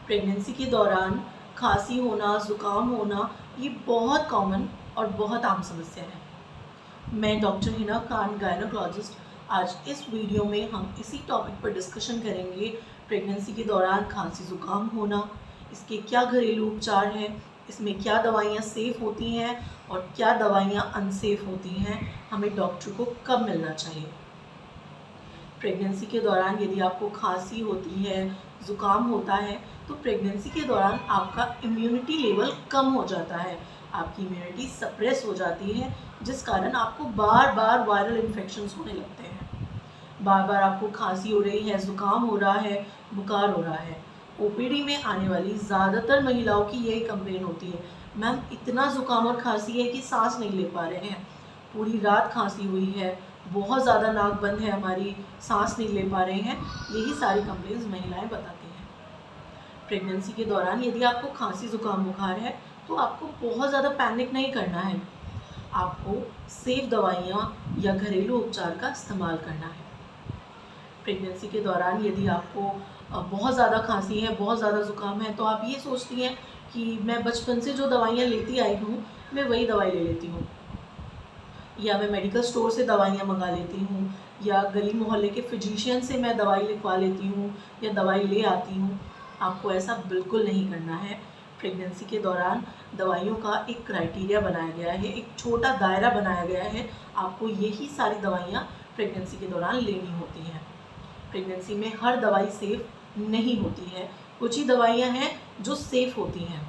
Pregnancy के दौरान खांसी होना, ज़ुकाम होना ये बहुत कॉमन और बहुत आम समस्या है। मैं डॉक्टर हिना खान, गायनोकोलॉजिस्ट। आज इस वीडियो में हम इसी टॉपिक पर डिस्कशन करेंगे। प्रेगनेंसी के दौरान खांसी ज़ुकाम होना, इसके क्या घरेलू उपचार हैं, इसमें क्या दवाइयाँ सेफ़ होती हैं और क्या दवाइयाँ अनसेफ़ होती हैं, हमें डॉक्टर को कब मिलना चाहिए। प्रेगनेंसी के दौरान यदि आपको खांसी होती है, ज़ुकाम होता है, तो प्रेगनेंसी के दौरान आपका इम्यूनिटी लेवल कम हो जाता है, आपकी इम्यूनिटी सप्रेस हो जाती है, जिस कारण आपको बार बार वायरल इन्फेक्शंस होने लगते हैं। बार बार आपको खांसी हो रही है, ज़ुकाम हो रहा है, बुखार हो रहा है। ओपीडी में आने वाली ज़्यादातर महिलाओं की यही कंप्लेन होती है, मैम इतना ज़ुकाम और खांसी है कि सांस नहीं ले पा रहे हैं, पूरी रात खांसी हुई है, बहुत ज़्यादा नाक बंद है हमारी, सांस नहीं ले पा रहे हैं। यही सारी कंप्लेंट्स महिलाएं बताती हैं। प्रेगनेंसी के दौरान यदि आपको खांसी ज़ुकाम बुखार है तो आपको बहुत ज़्यादा पैनिक नहीं करना है, आपको सेफ दवाइयाँ या घरेलू उपचार का इस्तेमाल करना है। प्रेगनेंसी के दौरान यदि आपको बहुत ज़्यादा खांसी है, बहुत ज़्यादा ज़ुकाम है, तो आप ये सोचती हैं कि मैं बचपन से जो दवाइयाँ लेती आई हूँ मैं वही दवाई ले लेती हूँ, या मैं मेडिकल स्टोर से दवाइयाँ मंगा लेती हूँ, या गली मोहल्ले के फिजिशियन से मैं दवाई लिखवा लेती हूँ या दवाई ले आती हूँ। आपको ऐसा बिल्कुल नहीं करना है। प्रेगनेंसी के दौरान दवाइयों का एक क्राइटेरिया बनाया गया है, एक छोटा दायरा बनाया गया है, आपको यही सारी दवाइयाँ प्रेगनेंसी के दौरान लेनी होती हैं। प्रेगनेंसी में हर दवाई सेफ़ नहीं होती है, कुछ ही दवाइयाँ हैं जो सेफ़ होती हैं।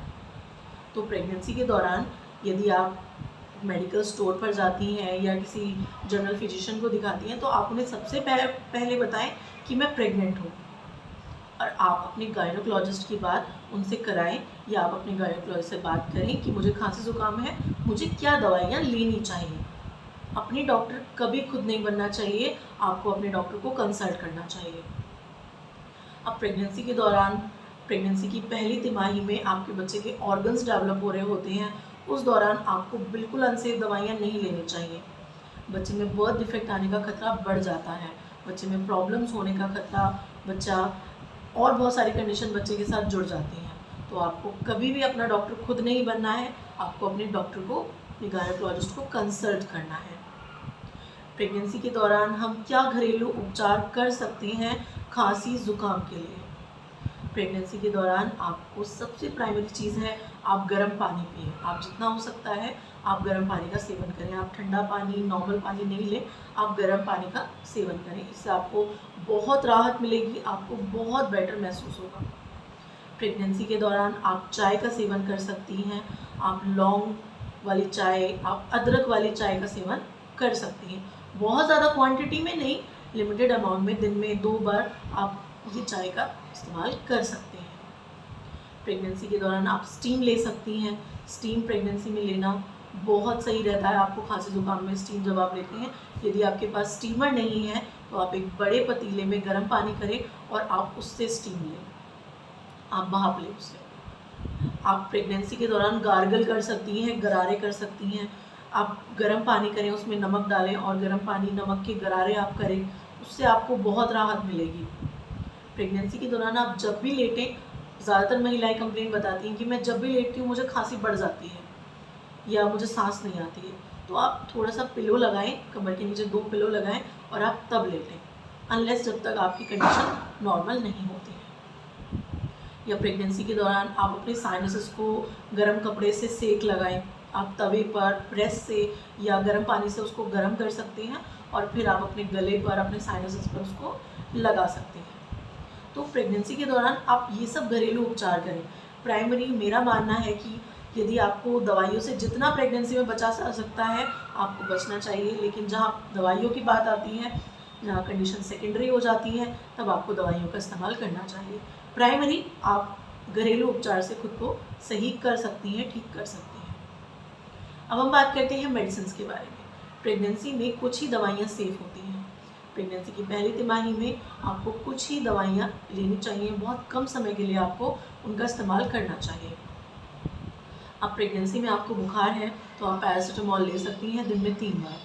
तो प्रेगनेंसी के दौरान यदि आप मेडिकल स्टोर पर जाती हैं या किसी जनरल फिजिशियन को दिखाती हैं, तो आप उन्हें सबसे पहले बताएं कि मैं प्रेग्नेंट हूँ, और आप अपने गायनोकोलॉजिस्ट की बात उनसे कराएं, या आप अपने गायनोकोलॉजिस्ट से बात करें कि मुझे खांसी ज़ुकाम है, मुझे क्या दवाइयाँ लेनी चाहिए। अपनी डॉक्टर कभी खुद नहीं बनना चाहिए, आपको अपने डॉक्टर को कंसल्ट करना चाहिए। अब प्रेगनेंसी के दौरान, प्रेगनेंसी की पहली तिमाही में आपके बच्चे के ऑर्गन्स डेवलप हो रहे होते हैं, उस दौरान आपको बिल्कुल अनसेफ दवाइयाँ नहीं लेनी चाहिए। बच्चे में बर्थ डिफेक्ट आने का खतरा बढ़ जाता है, बच्चे में प्रॉब्लम्स होने का खतरा, बच्चा और बहुत सारी कंडीशन बच्चे के साथ जुड़ जाती हैं। तो आपको कभी भी अपना डॉक्टर खुद नहीं बनना है, आपको अपने डॉक्टर को, अपने गायनोकोलॉजिस्ट को कंसल्ट करना है। प्रेगनेंसी के दौरान हम क्या घरेलू उपचार कर सकते हैं खांसी ज़ुकाम के लिए। प्रेगनेंसी के दौरान आपको सबसे प्राइमरी चीज़ है, आप गर्म पानी पिएं। आप जितना हो सकता है आप गर्म पानी का सेवन करें। आप ठंडा पानी, नॉर्मल पानी नहीं लें, आप गर्म पानी का सेवन करें। इससे आपको बहुत राहत मिलेगी, आपको बहुत बेटर महसूस होगा। प्रेगनेंसी के दौरान आप चाय का सेवन कर सकती हैं, आप लौंग वाली चाय, आप अदरक वाली चाय का सेवन कर सकती हैं। बहुत ज़्यादा क्वांटिटी में नहीं, लिमिटेड अमाउंट में दिन में 2 बार आप ये चाय का इस्तेमाल कर सकते हैं। प्रेगनेंसी के दौरान आप स्टीम ले सकती हैं। स्टीम प्रेगनेंसी में लेना बहुत सही रहता है। आपको खांसी ज़ुकाम में स्टीम जब आप लेते हैं, यदि आपके पास स्टीमर नहीं है तो आप एक बड़े पतीले में गर्म पानी करें और आप उससे स्टीम लें, आप भाप लें उससे। आप प्रेगनेंसी के दौरान गार्गल कर सकती हैं, गरारे कर सकती हैं। आप गर्म पानी करें, उसमें नमक डालें और गर्म पानी, नमक के गरारे आप करें, उससे आपको बहुत राहत मिलेगी। प्रेगनेंसी के दौरान आप जब भी लेटें, ज़्यादातर महिलाएं कंप्लेंट बताती हैं कि मैं जब भी लेटती हूँ मुझे खांसी बढ़ जाती है या मुझे सांस नहीं आती है। तो आप थोड़ा सा पिलो लगाएं, कमर के नीचे 2 पिलो लगाएं और आप तब लेटें, अनलेस जब तक आपकी कंडीशन नॉर्मल नहीं होती है। या प्रेगनेंसी के दौरान आप अपने साइनसेस को गर्म कपड़े से सेक लगाएं। आप तवे पर प्रेस से या गर्म पानी से उसको गर्म कर सकते हैं और फिर आप अपने गले पर, अपने साइनसेस पर उसको लगा सकते हैं। तो प्रेगनेंसी के दौरान आप ये सब घरेलू उपचार करें। प्राइमरी मेरा मानना है कि यदि आपको दवाइयों से जितना प्रेगनेंसी में बचा जा सकता है आपको बचना चाहिए, लेकिन जहाँ दवाइयों की बात आती है, जहाँ कंडीशन सेकेंडरी हो जाती है, तब आपको दवाइयों का इस्तेमाल करना चाहिए। प्राइमरी आप घरेलू उपचार से खुद को सही कर सकती हैं, ठीक कर सकती हैं। अब हम बात करते हैं मेडिसिन के बारे में। प्रेगनेंसी में कुछ ही दवाइयाँ सेफ होती हैं। प्रेगनेंसी की पहली तिमाही में आपको कुछ ही दवाइयाँ लेनी चाहिए, बहुत कम समय के लिए आपको उनका इस्तेमाल करना चाहिए। अब प्रेगनेंसी में आपको बुखार है तो आप पैरासीटामोल ले सकती हैं दिन में 3 बार,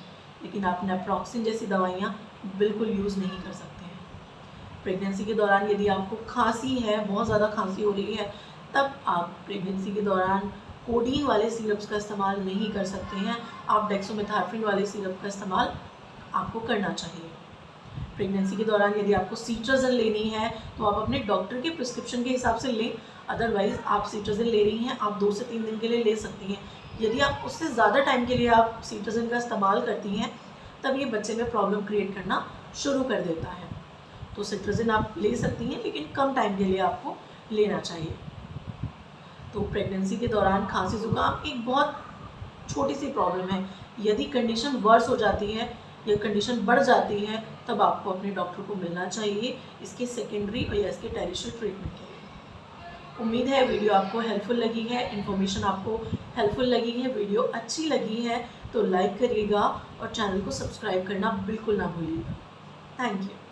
लेकिन आप नेप्रोक्सिन जैसी दवाइयाँ बिल्कुल यूज़ नहीं कर सकते हैं। प्रेगनेंसी के दौरान यदि आपको खांसी है, बहुत ज़्यादा खांसी हो रही है, तब आप प्रेगनेंसी के दौरान कोडीन वाले सिरप्स का इस्तेमाल नहीं कर सकते हैं। आप डेक्सोमेथार्फिन वाले सिरप का इस्तेमाल आपको करना चाहिए। प्रेगनेंसी के दौरान यदि आपको सीट्राजिन लेनी है तो आप अपने डॉक्टर के प्रिस्क्रिप्शन के हिसाब से लें, अदरवाइज़ आप सीट्राजिन ले रही हैं, आप 2 से 3 दिन के लिए ले सकती हैं। यदि आप उससे ज़्यादा टाइम के लिए आप सीट्राजिन का इस्तेमाल करती हैं, तब ये बच्चे में प्रॉब्लम क्रिएट करना शुरू कर देता है। तो सीट्राजिन आप ले सकती हैं, लेकिन कम टाइम के लिए आपको लेना चाहिए। तो प्रेगनेंसी के दौरान खांसी ज़ुकाम एक बहुत छोटी सी प्रॉब्लम है। यदि कंडीशन वर्स हो जाती है या कंडीशन बढ़ जाती है, तब आपको अपने डॉक्टर को मिलना चाहिए इसके सेकेंडरी और या इसके टेरिशरी ट्रीटमेंट के लिए। उम्मीद है वीडियो आपको हेल्पफुल लगी है, इन्फॉर्मेशन आपको हेल्पफुल लगी है। वीडियो अच्छी लगी है तो लाइक करिएगा और चैनल को सब्सक्राइब करना बिल्कुल ना भूलिएगा। Thank you.